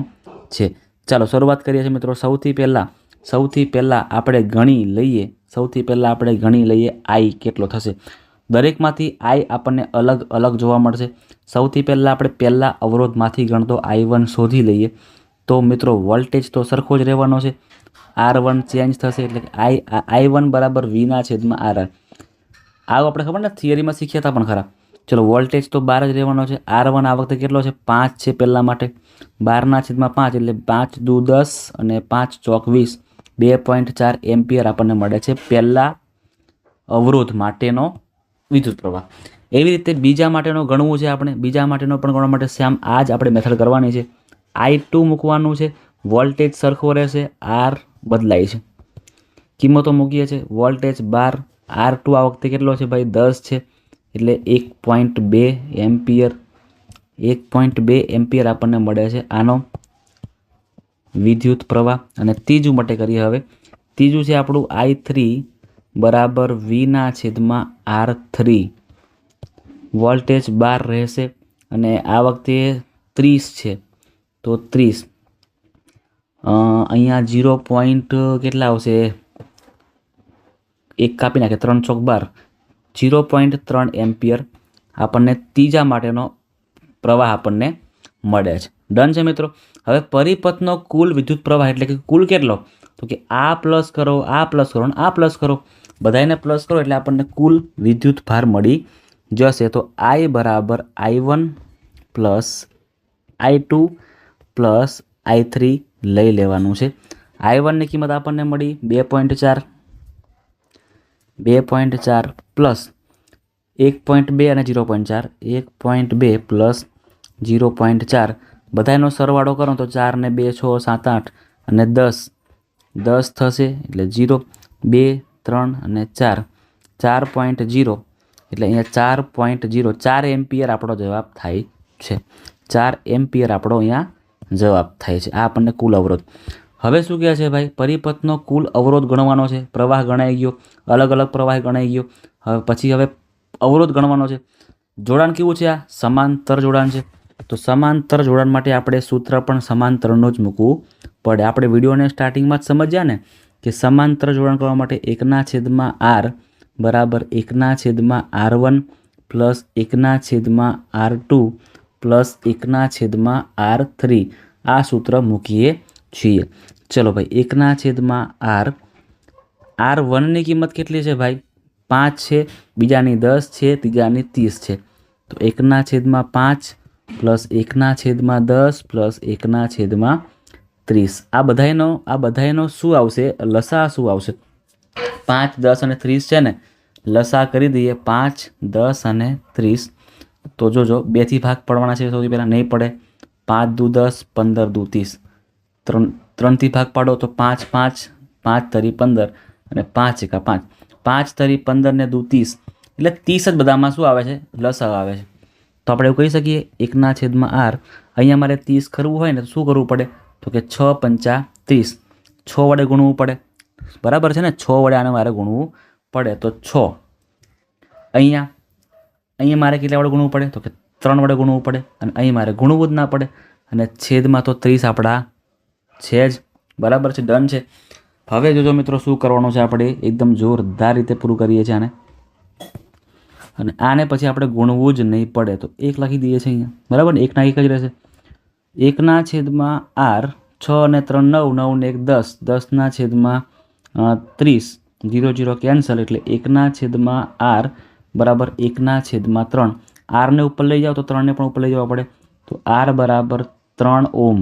છે. ચાલો શરૂઆત કરીએ છીએ મિત્રો. સૌથી પહેલાં આપણે ગણી લઈએ I કેટલો થશે. દરેકમાંથી I આપણને અલગ અલગ જોવા મળશે. સૌથી પહેલાં આપણે પહેલાં અવરોધમાંથી ગણતો I1 શોધી લઈએ. તો મિત્રો વોલ્ટેજ તો સરખો જ રહેવાનો છે, R1 ચેન્જ થશે એટલે I1 બરાબર V/R. આવું આપણે ખબર ને થિયરીમાં શીખ્યા હતા પણ ખરા. ચલો વોલ્ટેજ તો 12 જ રહેવાનો છે. R1 આ વખતે કેટલો છે 5 છે પહેલાં માટે, 12/5 એટલે 5 દુ 10 અને 5 ચોક 20, 2.4 એમ્પિયર આપણને મળે છે પહેલાં અવરોધ માટેનો વિદ્યુત પ્રવાહ. એવી રીતે બીજા માટેનો ગણવું છે આપણે. બીજા માટેનો પણ ગણવા માટે સેમ આ જ આપણે મેથડ કરવાની છે. I2 મૂકવાનું છે, વોલ્ટેજ સરખો રહેશે, R બદલાય છે, કિંમતો મૂકીએ છીએ. વોલ્ટેજ 12, R2 આ વખતે કેટલો છે ભાઈ 10 છે એટલે 1.2 એમ્પિયર, 1.2 એમ્પિયર આપણને મળે છે આનો વિદ્યુત પ્રવાહ. અને ત્રીજું માટે કરીએ હવે. ત્રીજું છે આપણું I3 બરાબર V/R3. વોલ્ટેજ 12 રહેશે અને આ વખતે 30 છે તો 30, અહીંયા 0. કેટલા આવશે, એક કાપી નાખે, 3 ચોક 12, 0.3 એમ્પિયર આપણને ત્રીજા માટેનો પ્રવાહ આપણને મળે છે. ડન છે મિત્રો. હવે પરિપથનો કુલ વિદ્યુત પ્રવાહ એટલે કે કુલ કેટલો, તો કે આ પ્લસ કરો, આ પ્લસ કરો અને આ પ્લસ કરો, બધાને પ્લસ કરો એટલે આપણને કુલ વિદ્યુત ભાર મળી જશે. તો I બરાબર I1 plus I2 plus I3 લઈ લેવાનું છે. I1ની કિંમત આપણને મળી 2.4 પ્લસ 1.2 અને 0.4, 1.2 પ્લસ 0.4, બધાનો સરવાળો કરો તો 4 ને 2 6 7 8 અને 10 થશે એટલે 0, 2 3 અને 4, 4.0 એટલે અહીંયા 4.0, 4 એમ્પિયર આપણો જવાબ થાય છે. 4 એમ્પિયર આપણો અહીંયા જવાબ થાય છે. આ આપણને કુલ અવરોધ. હવે શું કહે છે ભાઈ, પરિપથનો કુલ અવરોધ ગણવાનો છે. પ્રવાહ ગણાઈ ગયો, અલગ અલગ પ્રવાહ ગણાઈ ગયો. હવે અવરોધ ગણવાનો છે. જોડાણ કેવું છે, આ સમાંતર જોડાણ છે. તો સમાંતર જોડાણ માટે આપણે સૂત્ર પણ સમાંતરનું જ મૂકવું પડે. આપણે વિડીયોને સ્ટાર્ટિંગમાં જ સમજ્યા ને કે સમાંતર જોડાણ કરવા માટે 1/r બરાબર 1/r1 plus 1/r2 plus 1/r3 આ સૂત્ર મૂકીએ છીએ. ચલો ભાઈ 1/r r1ની કિંમત કેટલી છે ભાઈ 5 છે, બીજાની 10 છે, ત્રીજાની 30 છે. તો 1/5 પ્લસ 1/10 પ્લસ 1/30 આ બધાયનો શું આવશે? લસા શું આવશે? 5, 10 અને 30 છે ને, લસા કરી દઈએ 5, 10 અને 30. તો જોજો 2થી ભાગ પડવાના છે સૌથી પહેલાં, નહીં પડે. 5 દુ 10, 15 દુ 30. 3થી ભાગ પાડો તો 5, 5, 5 તરી 15 અને 5 એકા 5. 5 તરી 15 ને દુ 30 એટલે 30 જ બધામાં શું આવે છે? લસા આવે છે. તો આપણે એવું કહી શકીએ 1/r અહીંયા મારે 30 કરવું હોય ને તો શું કરવું પડે? તો કે 6 પંચા 30, 6 વડે ગુણવું પડે, બરાબર છે ને? 6 વડે આને મારે ગુણવું પડે તો 6. અહીંયા મારે કેટલા વડે ગુણવું પડે? તો કે 3 વડે ગુણવું પડે. અને અહીં મારે ગુણવું જ ના પડે, અને છેદમાં તો 30 આપણા છે જ, બરાબર છે? ડન છે. હવે જોજો મિત્રો શું કરવાનું છે, આપણે એકદમ જોરદાર રીતે પૂરું કરીએ છીએ આને. અને આને પછી આપણે ગુણવું જ નહીં પડે તો 1 લખી દઈએ છીએ અહીંયા, બરાબર ને? 1 ના 1 જ રહેશે. 1/r 6 અને 3 9, 9 ને 1 10, 10/30, 0 0 કેન્સલ એટલે 1/r બરાબર 1/3. આરને ઉપર લઈ જાઓ તો 3ને પણ ઉપર લઈ જવા પડે, તો r બરાબર 3 ઓમ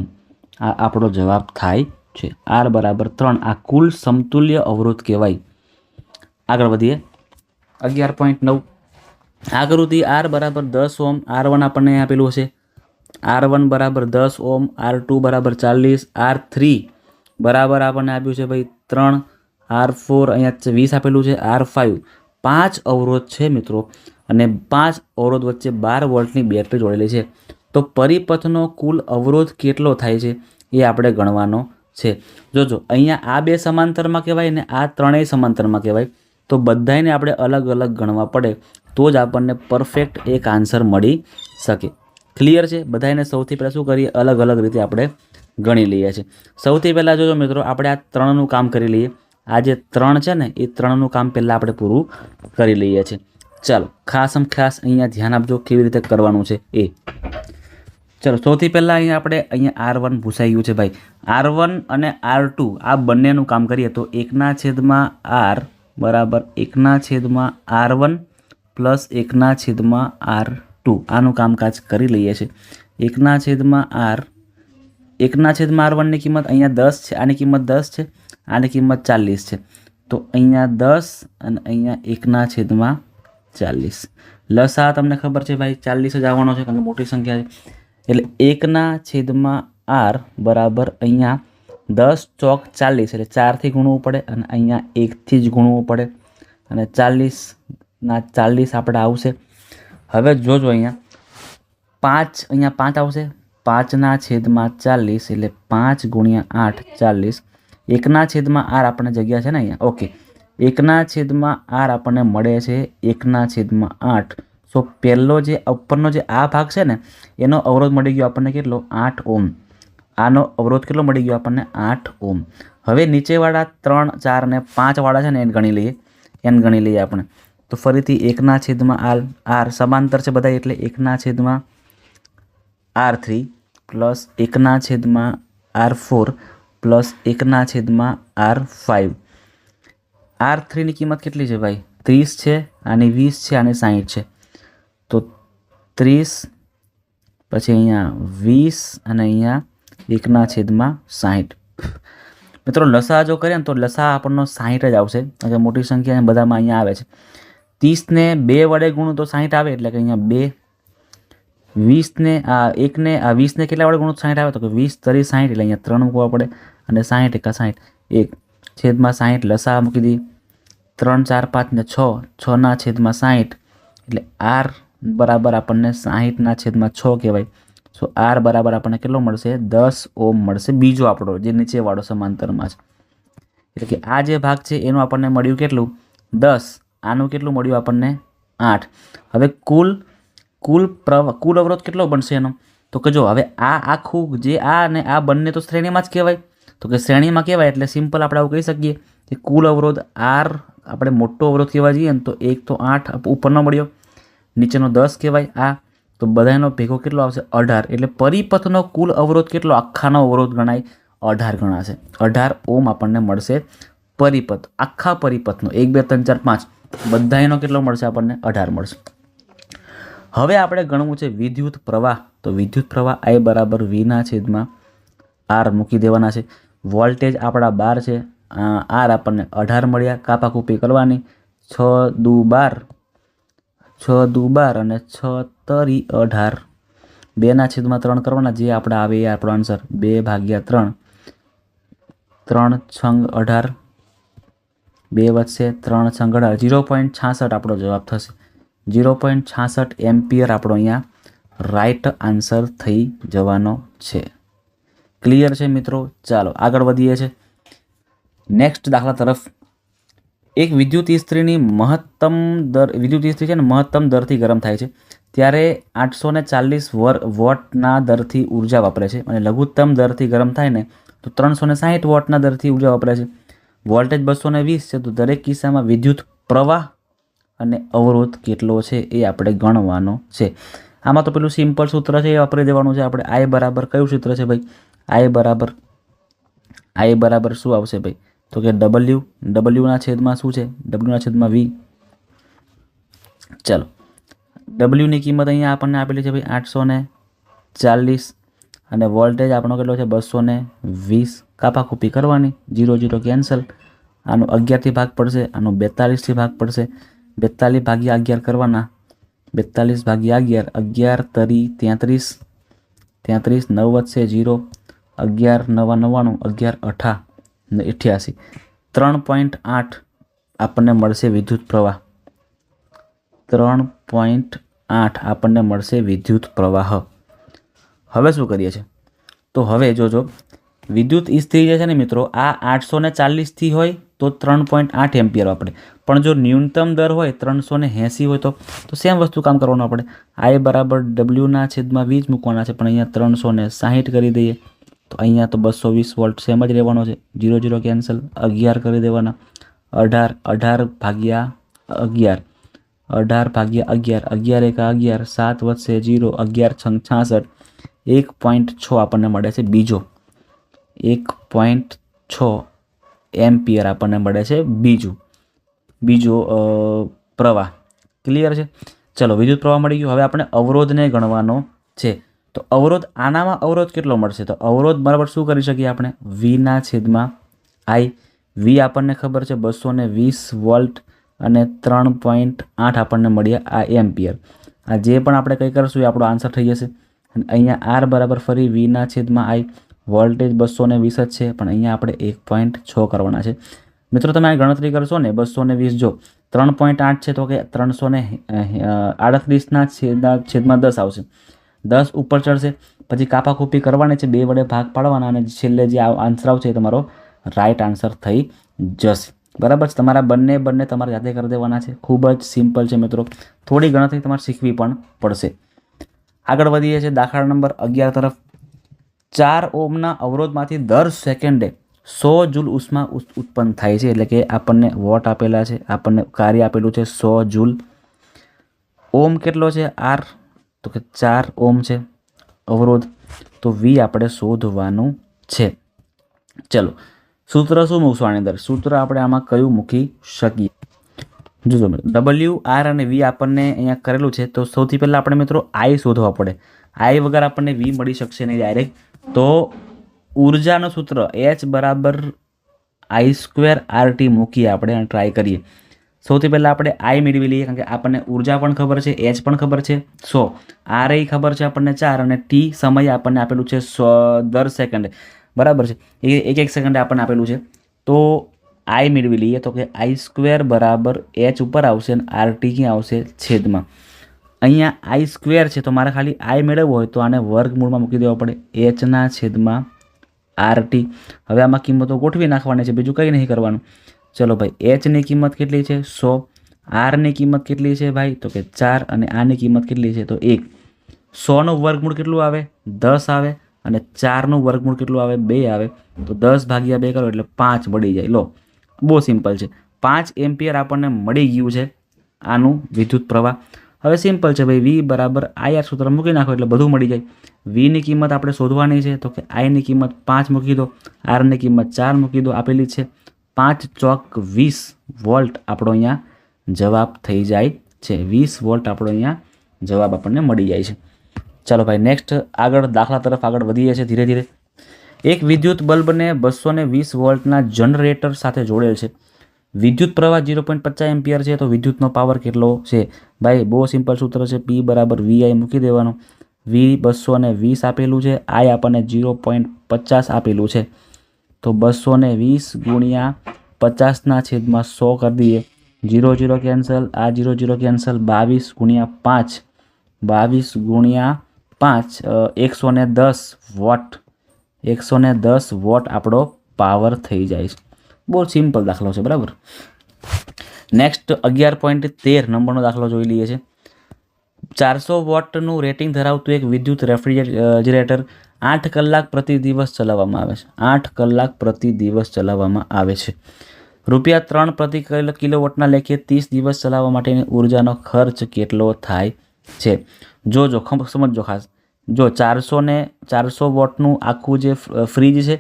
આ આપણો જવાબ થાય છે. r બરાબર 3 આ કુલ સમતુલ્ય અવરોધ કહેવાય. આગળ વધીએ 11.9 આકૃતિ r બરાબર 10 ઓમ, r1 આપણને આપેલું હશે, r1 બરાબર 10 ઓમ, r2 બરાબર 40, r3 બરાબર આપણને આપ્યું છે ભાઈ 3, r4 અહીંયા 20 આપેલું છે, r5 5 અવરોધ છે મિત્રો, અને 5 અવરોધ વચ્ચે 12 વોલ્ટની બેટરી જોડેલી છે. તો પરિપથનો કુલ અવરોધ કેટલો થાય છે એ આપણે ગણવાનો છે. જોજો અહીંયા આ બે સમાંતરમાં કહેવાય ને આ ત્રણેય સમાંતરમાં કહેવાય, તો બધાને આપણે અલગ અલગ ગણવા પડે તો જ આપણને પરફેક્ટ એક આન્સર મળી શકે. ક્લિયર છે? બધાને સૌથી પહેલાં શું કરીએ? અલગ અલગ રીતે આપણે ગણી લઈએ છીએ. સૌથી પહેલાં જોજો મિત્રો, આપણે આ 3નું કામ કરી લઈએ. આ જે 3 છે ને એ 3નું કામ પહેલાં આપણે પૂરું કરી લઈએ છીએ. ચાલો ખાસ અહીંયા ધ્યાન આપજો કેવી રીતે કરવાનું છે એ. ચલો સૌથી પહેલાં અહીંયા r1 ભૂસાઈ ગયું છે ભાઈ. r1 અને r2 આ બંનેનું કામ કરીએ તો 1/r બરાબર 1/r1 પ્લસ 1/r2 આનું કામકાજ કરી લઈએ છીએ. 1/r1ની કિંમત અહીંયા 10 છે, આની કિંમત 10 છે, આની કિંમત 40 છે. તો અહીંયા 10 અને અહીંયા 1/40. લસા તમને ખબર છે ભાઈ 40 જ આવવાનો છે કારણ કે મોટી સંખ્યા છે. એટલે 1/r બરાબર અહીંયા 10 ચોક 40 એટલે 4થી ગુણવું પડે, અને અહીંયા 1થી જ ગુણવું પડે, અને 40 આપણે આવશે. હવે જોજો અહીંયા 5 આવશે, 5/40 એટલે 5 ગુણ્યા 8 40. 1/r આપણને જગ્યા છે ને અહીંયા, ઓકે. 1/r આપણને મળે છે 1/8. સો પહેલો જે ઉપરનો જે આ ભાગ છે ને એનો અવરોધ મળી ગયો આપણને કેટલો? 8 ઓમ. આનો અવરોધ કેટલો મળી ગયો આપણને? 8 ઓમ. હવે નીચેવાળા 3, 4 અને 5 વાળા છે ને એને ગણી લઈએ આપણે. તો ફરીથી 1/r સમાંતર છે બધા એટલે 1/r3 plus 1/r4 plus 1/r5. r3ની કિંમત કેટલી છે ભાઈ? 30 છે, આની 20 છે, આની 60 છે. તો 30 પછી અહીંયા 20 અને અહીંયા 1/60. મિત્રો લસા જો કરીએ ને તો લસા આપણનો 60 જ આવશે, કારણ કે મોટી સંખ્યા બધામાં અહીંયા આવે છે. 30ને 2 વડે ગુણું તો 60 આવે, એટલે કે અહીંયા 2. 20ને આ 20ને કેટલા વડે ગુણું તો 60 આવે, તો કે 20 તરી 60 એટલે અહીંયા 3 મૂકવા પડે, અને 60 એકા 60 1/60 લસા મૂકી દઈએ. 3, 4, 5 ને 6, 6/60 એટલે r બરાબર આપણને 60/6 કહેવાય. સો r બરાબર આપણને કેટલો મળશે? 10 ઓમ મળશે. બીજો આપણો જે નીચેવાળો સમાંતરમાં છે, એટલે કે આ જે ભાગ છે એનું આપણને મળ્યું કેટલું? 10. આનું કેટલું મળ્યું આપણને? 8. હવે કુલ અવરોધ કેટલો બનશે એનો? તો કે જો હવે આ આખું જે આ અને આ બંને તો શ્રેણીમાં જ કહેવાય, તો કે શ્રેણીમાં કહેવાય એટલે સિમ્પલ આપણે આવું કહી શકીએ કે કુલ અવરોધ આર આપણે મોટો અવરોધ કહેવા જઈએ ને તો 1 તો 8 ઉપરનો મળ્યો, નીચેનો 10 કહેવાય આ, તો બધાનો ભેગો કેટલો આવશે 18, એટલે પરિપથનો કુલ અવરોધ કેટલો આખાનો અવરોધ ગણાય 18 ગણાશે. 18 ઓમ આપણને મળશે પરિપથ, આખા પરિપથનો 1 2 3 4 5 બધાનો કેટલો મળશે આપણને 18 મળશે. હવે આપણે ગણવું છે વિદ્યુત પ્રવાહ, તો વિદ્યુત પ્રવાહ I બરાબર V ના છેદમાં R મૂકી દેવાના છે. વોલ્ટેજ આપણા 12 છે, R આપણને 18 મળ્યા, કાપાકૂપી કરવાની 6 દુ 12, 6 દુ 12 અને 6 તરી 18, 2 ના છેદમાં 3 કરવાના, જે આપણે આવે એ આપણો આન્સર 2 ભાગ્યા 3, 3 છંગ 18, 2 વધશે 3 છંગ 18, 0.66 આપણો જવાબ થશે. 0.66 એમ્પિયર આપણો અહીંયા રાઈટ આન્સર થઈ જવાનો છે. ક્લિયર છે મિત્રો? ચાલો આગળ વધીએ છીએ નેક્સ્ટ દાખલા તરફ. એક વિદ્યુત ઇસ્ત્રીની મહત્તમ દર, વિદ્યુત ઇસ્ત્રી છે ને મહત્તમ દરથી ગરમ થાય છે ત્યારે 840 વોટના દરથી ઉર્જા વાપરે છે, અને લઘુત્તમ દરથી ગરમ થાય ને તો 360 વોટના દરથી ઉર્જા વાપરે છે. વોલ્ટેજ 220 છે, તો દરેક કિસ્સામાં વિદ્યુત પ્રવાહ અને અવરોધ કેટલો છે એ આપણે ગણવાનો છે. આમાં તો પેલું સિમ્પલ સૂત્ર છે એ વાપરી દેવાનું છે આપણે. I બરાબર કયું સૂત્ર છે ભાઈ? I બરાબર શું આવશે ભાઈ? તો કે W ના છેદમાં શું છે? W ના છેદમાં V. ચાલો W ની કિંમત અહીંયા આપણને આપેલી છે ભાઈ 840, અને વોલ્ટેજ આપણો કેટલો છે 220, કાપાકૂપી કરવાની, 0 0 કેન્સલ, આનો 11થી ભાગ પડશે, આનો 42થી ભાગ પડશે, 42 ભાગ્યા 11 કરવાના, 42 ભાગ્યા 11, 11 તરી 33, 33 9 વધશે 0, 11 9 99, 11 8 88, 3.8 આપણને મળશે વિદ્યુત પ્રવાહ. 3.8 આપણને મળશે વિદ્યુત પ્રવાહ. હવે શું કરીએ છીએ? તો હવે જોજો, વિદ્યુત ઇસ્ત્રી જે છે ને મિત્રો આ 840થી હોય તો 3.8 એમ્પિયર વાપરે, પણ જો ન્યૂનતમ દર હોય 380 હોય તો સેમ વસ્તુ કામ કરવાનું આપણે. I બરાબર W ના છેદમાં 20 મૂકવાના છે, પણ અહીંયા 360 કરી દઈએ તો અહીંયા તો 220 વોલ્ટ સેમ જ રહેવાનો છે, 0 0 કેન્સલ, 11 કરી દેવાના, 18 ભાગ્યા 11, 18 ભાગ્યા 11, 11 એકા 11, 7 વધશે 0, 11 છંગ 66, 1.6 આપણને મળે છે બીજો, 1.6 એમ્પિયર આપણને મળે છે બીજો પ્રવાહ. ક્લિયર છે? ચલો વિદ્યુત પ્રવાહ મળી ગયો. હવે આપણે અવરોધને ગણવાનો છે. તો અવરોધ, આનામાં અવરોધ કેટલો મળશે? તો અવરોધ બરાબર શું કરી શકીએ આપણે? V ના છેદમાં I. V આપણને ખબર છે 220 વોલ્ટ અને 3.8 આપણને મળ્યા આ એમ્પિયર. આ જે પણ આપણે કંઈ કરશું એ આપણો આન્સર થઈ જશે. અને અહીંયા R બરાબર ફરી V ના છેદમાં I. વોલ્ટેજ 220 જ છે, પણ અહીંયા આપણે 1.6 કરવાના છે. મિત્રો તમે આ ગણતરી કરશો ને 220, જો 3.8 છે તો કે 338 ના છેદમાં 10 આવશે, 10 ઉપર ચડશે, પછી કાપાકૂપી કરવાની છે, 2 વડે ભાગ પાડવાના, અને છેલ્લે જે આન્સર આવશે એ તમારો રાઈટ આન્સર થઈ જશે. બરાબર છે? તમારા બંને તમારે જાતે કરી દેવાના છે. ખૂબ જ સિમ્પલ છે મિત્રો, થોડી ગણતરી તમારે શીખવી પણ પડશે. આગળ વધીએ છીએ દાખલા નંબર 11 તરફ. 4 ઓહ્મના અવરોધમાંથી દર સેકન્ડે 100 જૂલ ઉષ્મા ઉત્પન્ન થાય છે, એટલે કે આપણને વોટ આપેલા છે, આપણને કાર્ય આપેલું છે 100 જૂલ. ઓહ્મ કેટલો છે? R, તો કે 4 ઓહ્મ છે અવરોધ, તો V આપણે શોધવાનું છે. ચલો સૂત્ર શું મૂકશું આની અંદર? સૂત્ર આપણે આમાં કયું મૂકી શકીએ? જોજો W, R અને V આપણને અહીંયા કરેલું છે, તો સૌથી પહેલાં આપણે મિત્રો I શોધવા પડે. I વગર આપણને V મળી શકશે નહીં ડાયરેક્ટ. તો ઉર્જાનું સૂત્ર H બરાબર I² RT મૂકીએ આપણે અને ટ્રાય કરીએ. સૌથી પહેલાં આપણે I મેળવી લઈએ, કારણ કે આપણને ઉર્જા પણ ખબર છે, H પણ ખબર છે 100, R એ ખબર છે આપણને 4, અને T સમય આપણને આપેલું છે 100 દર સેકન્ડે. બરાબર છે? એ એક સેકન્ડે આપણને આપેલું છે. તો I મેળવી લઈએ, તો કે I² બરાબર H ઉપર આવશે અને RT ક્યાં આવશે? છેદમાં. અહીંયા I² છે, તો મારે ખાલી I મેળવવો હોય તો આને વર્ગમૂળમાં મૂકી દેવો પડે, H ના છેદમાં RT. હવે આમાં કિંમતો ગોઠવી નાખવાની છે, બીજું કંઈ નહીં કરવાનું. ચલો ભાઈ, H ની કિંમત કેટલી છે? 100. R ની કિંમત કેટલી છે ભાઈ? તો કે 4, અને આની કિંમત કેટલી છે? તો 1. 100નું વર્ગમૂળ કેટલું આવે? 10 આવે. અને 4નું વર્ગમૂળ કેટલું આવે? 2 આવે. તો 10 ભાગ્યા 2 કરો એટલે 5 મળી જાય. લો, બહુ સિમ્પલ છે. 5 એમ્પિયર આપણને મળી ગયું છે આનું વિદ્યુત પ્રવાહ. હવે સિમ્પલ છે ભાઈ, વી બરાબર IR સૂત્ર મૂકી નાખો એટલે બધું મળી જાય. વીની કિંમત આપણે શોધવાની છે, તો કે આઈની કિંમત 5 મૂકી દો, આરની કિંમત 4 મૂકી દો, આપેલી છે 5 ચોક 20 વોલ્ટ આપણો અહીંયા જવાબ થઈ જાય છે. 20 વોલ્ટ આપણો અહીંયા જવાબ આપણને મળી જાય છે. ચાલો ભાઈ, નેક્સ્ટ આગળ દાખલા તરફ આગળ વધીએ છીએ ધીરે ધીરે. એક વિદ્યુત બલ્બને 220 વોલ્ટના જનરેટર સાથે જોડેલ છે. વિદ્યુત પ્રવાહ 0.50 એમ્પિયર છે. તો વિદ્યુતનો પાવર કેટલો છે? ભાઈ બહુ સિમ્પલ સૂત્ર છે, P બરાબર VI મૂકી દેવાનું. વી 220 આપેલું છે, આઈ આપણને 0.50 આપેલું છે. તો 220 ગુણ્યા 50ના છેદમાં 100 કરી દઈએ. 0 0 કેન્સલ, આ 0 0 કેન્સલ. 22 ગુણ્યા 5, 22 ગુણ્યા 5 110 વોટ. 110 વોટ આપણો પાવર થઈ જાય છે. બહુ સિમ્પલ દાખલો છે, બરાબર. નેક્સ્ટ 11.13 નંબરનો દાખલો જોઈ લઈએ છીએ. 400 વોટનું રેટિંગ ધરાવતું એક વિદ્યુત રેફ્રિજરેટર 8 કલાક પ્રતિ દિવસ ચલાવવામાં આવે છે. 8 કલાક પ્રતિ દિવસ ચલાવવામાં આવે છે. ₹3 પ્રતિ કિલોવોટના લેખે 30 દિવસ ચલાવવા માટેની ઉર્જાનો ખર્ચ કેટલો થાય છે? જોજો, સમજો ખાસ. જો 400 વોટનું આખું જે ફ્રીજ છે,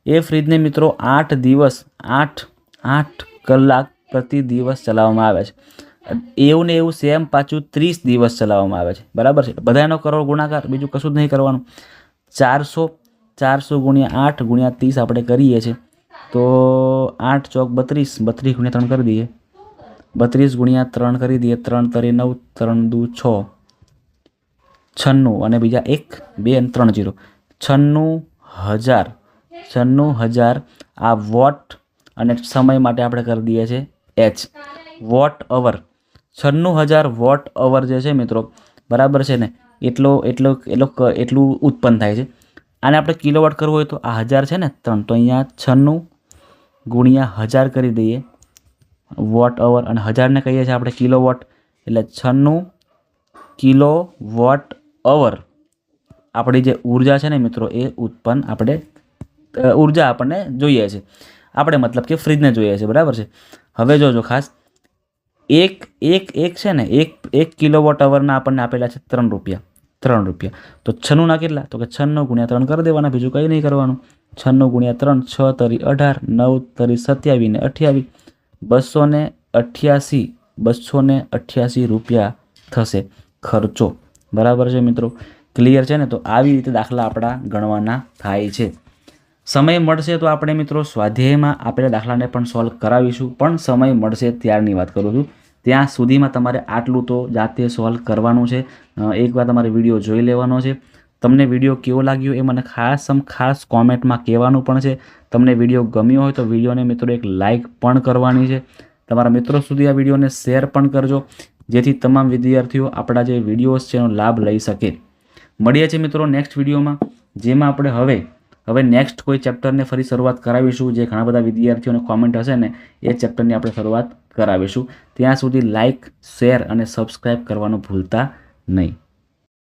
એ ફ્રીજને મિત્રો 8 દિવસ 8 કલાક પ્રતિ દિવસ ચલાવવામાં આવે છે. એવું ને એવું સેમ પાછું 30 દિવસ ચલાવવામાં આવે છે, બરાબર છે. બધાનો કરો ગુણાકાર, બીજું કશું જ નહીં કરવાનું. 400 ગુણ્યા 8 ગુણ્યા 30 આપણે કરીએ છીએ. તો 8 ચોક 32, 32 ગુણ્યા 3 કરી દઈએ. 32 ગુણ્યા 3 કરી દઈએ. 3 તરી 9, 3 દુ 6, 96 અને બીજા 1 2 અને 3 0, 96,000 આ વોટ. અને સમય માટે આપણે કરી દઈએ છીએ H, watt hour. 96,000 watt hour જે છે મિત્રો, બરાબર છે ને, એટલું ઉત્પન્ન થાય છે. આને આપણે કિલોવોટ કરવું હોય તો આ 1000 છે ને 3, તો અહીંયા 96 ગુણ્યા 1000 કરી દઈએ વોટ અવર. અને 1000ને કહીએ છીએ આપણે કિલોવોટ, એટલે 96 કિલોવોટ અવર આપણી જે ઉર્જા છે ને મિત્રો, એ ઉત્પન્ન આપણે ઉર્જા આપણને જોઈએ છે. આપણે મતલબ કે ફ્રીજને જોઈએ છે, બરાબર છે. હવે જોજો ખાસ, એક છે ને, એક કિલોવોટ અવરના આપણને આપેલા છે 3 રૂપિયા. 3 રૂપિયા. તો 96ના કેટલા? તો કે 96 ગુણ્યા 3 કરી દેવાના, બીજું કંઈ નહીં કરવાનું. 96 ગુણ્યા 3, 6 તરી 18, 9 તરી 27 ને 28, 288 રૂપિયા થશે ખર્ચો, બરાબર છે મિત્રો. ક્લિયર છે ને? તો આવી રીતે દાખલા આપણા ગણવાના થાય છે. સમય મળશે તો આપણે મિત્રો સ્વાધ્યાયમાં આપેલા દાખલાને પણ સોલ્વ કરાવીશું, પણ સમય મળશે ત્યારની વાત કરું છું. ત્યાં સુધીમાં તમારે આટલું તો જાતે સોલ્વ કરવાનું છે. એકવાર તમારે વિડીયો જોઈ લેવાનો છે. તમને વિડીયો કેવો લાગ્યો એ મને ખાસ કોમેન્ટમાં કહેવાનું પણ છે. તમને વિડીયો ગમ્યો હોય તો વિડીયોને મિત્રો એક લાઇક પણ કરવાની છે. તમારા મિત્રો સુધી આ વિડીયોને શેર પણ કરજો, જેથી તમામ વિદ્યાર્થીઓ આપણા જે વિડીયોઝ છે એનો લાભ લઈ શકે. મળીએ છીએ મિત્રો નેક્સ્ટ વિડીયોમાં, જેમાં આપણે હવે નેક્સ્ટ કોઈ ચેપ્ટરને ફરી શરૂઆત કરાવીશું. જે ઘણા બધા વિદ્યાર્થીઓને કોમેન્ટ હશે ને, એ ચેપ્ટરની આપણે શરૂઆત કરાવીશું. ત્યાં સુધી લાઇક, શેર અને સબસ્ક્રાઈબ કરવાનું ભૂલતા નહીં.